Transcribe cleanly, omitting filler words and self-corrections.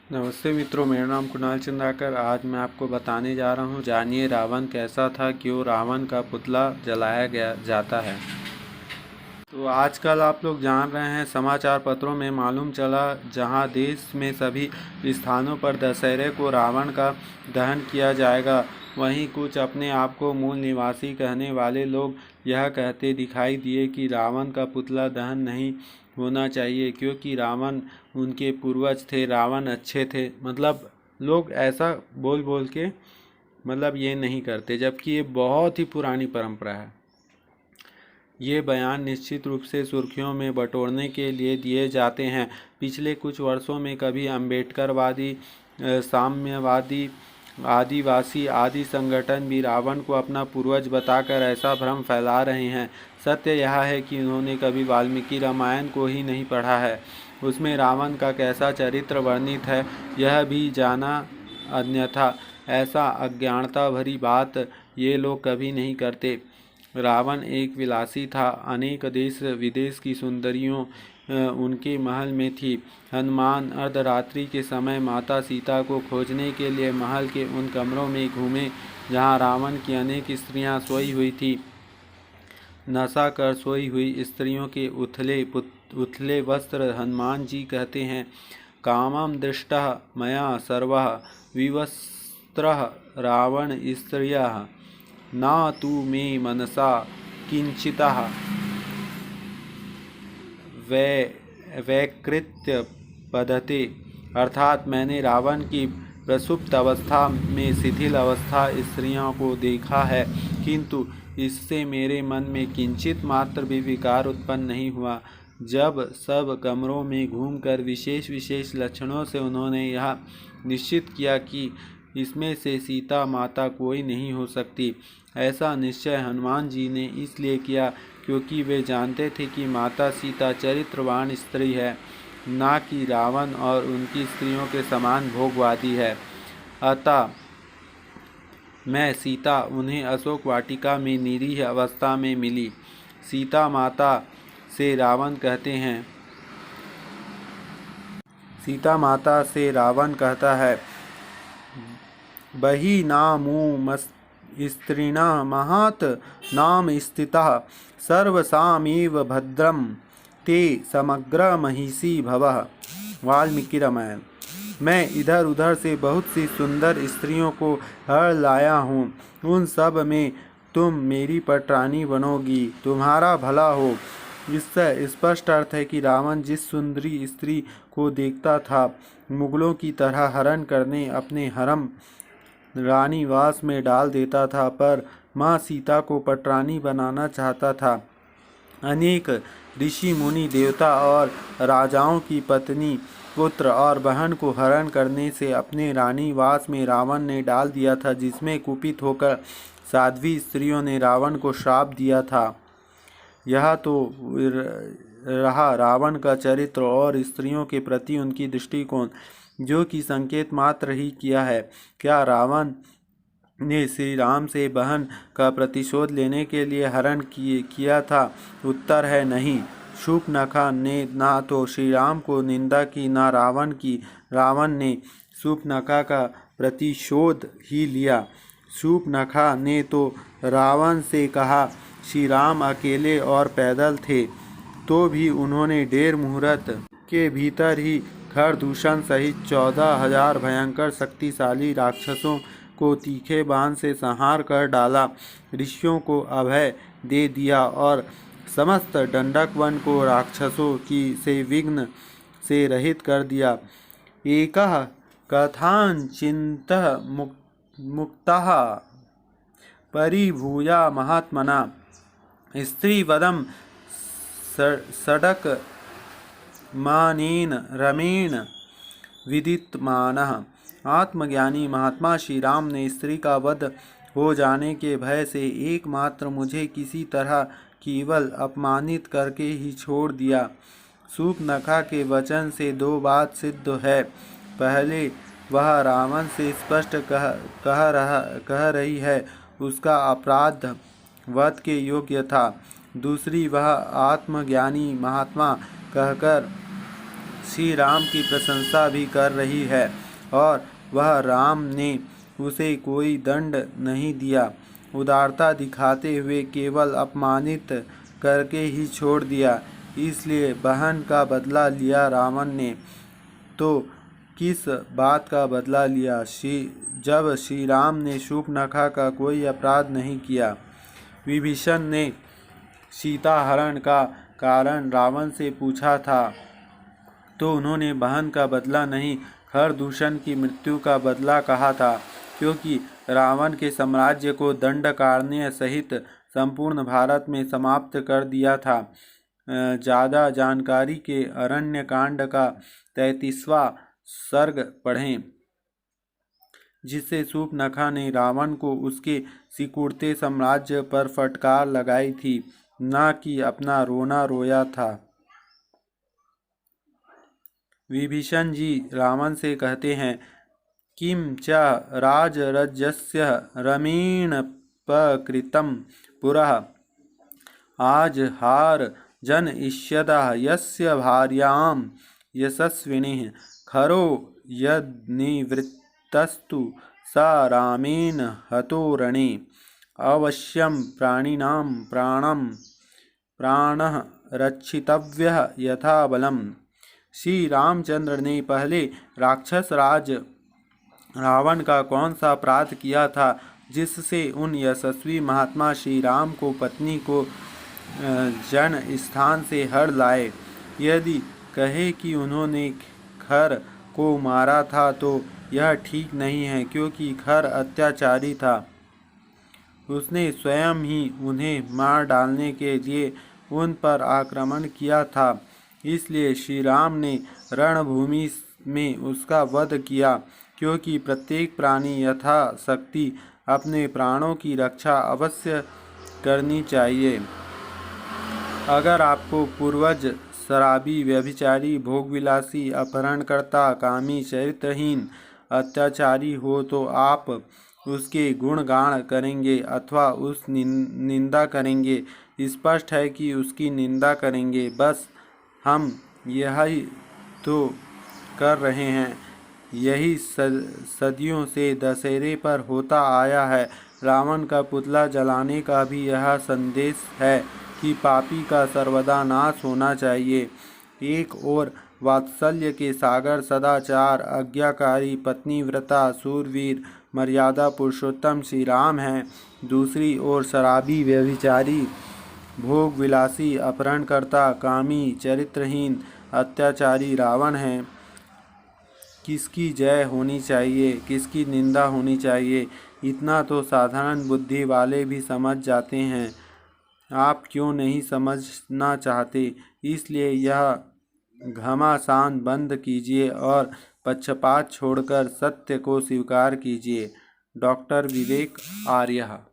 नमस्ते मित्रों, मेरा नाम कुणाल चंद्राकर। आज मैं आपको बताने जा रहा हूँ, जानिए रावण कैसा था, क्यों रावण का पुतला जलाया गया जाता है। तो आजकल आप लोग जान रहे हैं, समाचार पत्रों में मालूम चला, जहां देश में सभी स्थानों पर दशहरे को रावण का दहन किया जाएगा, वहीं कुछ अपने आप को मूल निवासी कहने वाले लोग यह कहते दिखाई दिए कि रावण का पुतला दहन नहीं होना चाहिए, क्योंकि रावण उनके पूर्वज थे, रावण अच्छे थे। मतलब लोग ऐसा बोल बोल के ये नहीं करते, जबकि ये बहुत ही पुरानी परंपरा है। ये बयान निश्चित रूप से सुर्खियों में बटोरने के लिए दिए जाते हैं। पिछले कुछ वर्षों में कभी अम्बेडकरवादी, साम्यवादी, आदिवासी आदि संगठन भी रावण को अपना पूर्वज बताकर ऐसा भ्रम फैला रहे हैं। सत्य यह है कि उन्होंने कभी वाल्मीकि रामायण को ही नहीं पढ़ा है। उसमें रावण का कैसा चरित्र वर्णित है यह भी जाना, अन्यथा ऐसा अज्ञानता भरी बात ये लोग कभी नहीं करते। रावण एक विलासी था। अनेक देश विदेश की सुंदरियों उनके महल में थी। हनुमान अर्धरात्रि के समय माता सीता को खोजने के लिए महल के उन कमरों में घूमे जहां रावण की अनेक स्त्रियां सोई हुई थी। नशा कर सोई हुई स्त्रियों के उथले वस्त्र हनुमान जी कहते हैं, कामं दृष्टः मया सर्वः विवस्त्रः रावण स्त्रियः न तु मे मनसा किंचितः वैकृत्य पदते। अर्थात मैंने रावण की प्रसुप्त अवस्था में शिथिल अवस्था स्त्रियों को देखा है, किंतु इससे मेरे मन में किंचित मात्र भी विकार उत्पन्न नहीं हुआ। जब सब कमरों में घूमकर विशेष विशेष लक्षणों से उन्होंने यह निश्चित किया कि इसमें से सीता माता कोई नहीं हो सकती। ऐसा निश्चय हनुमान जी ने इसलिए किया क्योंकि वे जानते थे कि माता सीता चरित्रवान स्त्री है, ना कि रावण और उनकी स्त्रियों के समान भोगवादी है। अतः मैं सीता उन्हें अशोक वाटिका में निरीह अवस्था में मिली। सीता माता से रावण कहते हैं, सीता माता से रावण कहता है, बही नामु स्त्रीणा महत् नाम स्थितः सर्वसामेव भद्रम ते समग्र महिषी भवः। वाल्मीकि रामायण। मैं इधर उधर से बहुत सी सुंदर स्त्रियों को हर लाया हूँ, उन सब में तुम मेरी पटरानी बनोगी, तुम्हारा भला हो। इससे स्पष्ट अर्थ है कि रावण जिस सुंदरी स्त्री को देखता था, मुगलों की तरह हरण करने अपने हरम रानीवास में डाल देता था, पर माँ सीता को पटरानी बनाना चाहता था। अनेक ऋषि मुनि देवता और राजाओं की पत्नी, पुत्र और बहन को हरण करने से अपने रानीवास में रावण ने डाल दिया था, जिसमें कुपित होकर साध्वी स्त्रियों ने रावण को श्राप दिया था। यह तो रहा रावण का चरित्र और स्त्रियों के प्रति उनकी दृष्टिकोण, जो कि संकेत मात्र ही किया है। क्या रावण ने श्री राम से बहन का प्रतिशोध लेने के लिए हरण किया था? उत्तर है नहीं। शूर्पणखा ने ना तो श्री राम को निंदा की, ना रावण की। रावण ने शूर्पणखा का प्रतिशोध ही लिया। शूर्पणखा ने तो रावण से कहा, श्री राम अकेले और पैदल थे तो भी उन्होंने डेढ़ मुहूर्त के भीतर ही खरदूषण सहित 14,000 भयंकर शक्तिशाली राक्षसों को तीखे बाण से संहार कर डाला, ऋषियों को अभय दे दिया और समस्त दंडक वन को राक्षसों की से विघ्न से रहित कर दिया। एकः कथाञ्चिन्तः मुक्तः परिभूया महात्मना स्त्रीवदं सडक मानेन रमेण विदितमानः। आत्मज्ञानी महात्मा श्री राम ने स्त्री का वध हो जाने के भय से एकमात्र मुझे किसी तरह केवल अपमानित करके ही छोड़ दिया। शूर्पणखा के वचन से दो बात सिद्ध है। पहले, वह रावण से स्पष्ट कह रही है उसका अपराध वध के योग्य था। दूसरी, वह आत्मज्ञानी महात्मा कहकर श्री राम की प्रशंसा भी कर रही है और वह राम ने उसे कोई दंड नहीं दिया, उदारता दिखाते हुए केवल अपमानित करके ही छोड़ दिया। इसलिए बहन का बदला लिया रावण ने। तो किस बात का बदला लिया? जब श्री राम ने शूर्पणखा का कोई अपराध नहीं किया। विभीषण ने सीता हरण का कारण रावण से पूछा था तो उन्होंने बहन का बदला नहीं, खरदूषण की मृत्यु का बदला कहा था, क्योंकि रावण के साम्राज्य को दंडकारण्य सहित संपूर्ण भारत में समाप्त कर दिया था। ज़्यादा जानकारी के अरण्य कांड का 33वां सर्ग पढ़ें, जिससे शूर्पणखा ने रावण को उसके सिकुड़ते साम्राज्य पर फटकार लगाई थी, न कि अपना रोना रोया था। विभीषण जी रावण से कहते हैं, किम च राजरज्यस्य रमेणपकृतं पुरः आज हार जन इष्यतः यस्य भार्यां यशस्विनीः खरो यद्निवृत्तस्तु स रामेण हतो रणे अवश्यं प्राणः रक्षितव्यः यथा बलम्। श्री रामचंद्र ने पहले राक्षस राज रावण का कौन सा अपराध किया था जिससे उन यशस्वी महात्मा श्री राम को पत्नी को जन स्थान से हर लाए? यदि कहे कि उन्होंने खर को मारा था तो यह ठीक नहीं है, क्योंकि खर अत्याचारी था। उसने स्वयं ही उन्हें मार डालने के लिए उन पर आक्रमण किया था। इसलिए श्री राम ने रणभूमि में उसका वध किया, क्योंकि प्रत्येक प्राणी यथाशक्ति अपने प्राणों की रक्षा अवश्य करनी चाहिए। अगर आपको पूर्वज शराबी, व्यभिचारी, भोगविलासी, अपहरणकर्ता, कामी, चरित्रहीन, अत्याचारी हो तो आप उसके गुणगान करेंगे अथवा उस निंदा करेंगे। स्पष्ट है कि उसकी निंदा करेंगे। बस हम यही तो कर रहे हैं। यही सदियों से दशहरे पर होता आया है। रावण का पुतला जलाने का भी यह संदेश है कि पापी का सर्वदा नाश होना चाहिए। एक ओर वात्सल्य के सागर सदाचार, आज्ञाकारी, पत्नीव्रता, सूरवीर, मर्यादा पुरुषोत्तम श्री राम हैं। दूसरी ओर शराबी, व्यभिचारी, भोग विलासी, अपहरणकर्ता, कामी, चरित्रहीन, अत्याचारी रावण हैं। किसकी जय होनी चाहिए, किसकी निंदा होनी चाहिए, इतना तो साधारण बुद्धि वाले भी समझ जाते हैं। आप क्यों नहीं समझना चाहते? इसलिए यह घमासान बंद कीजिए और पक्षपात छोड़कर सत्य को स्वीकार कीजिए। डॉक्टर विवेक आर्य।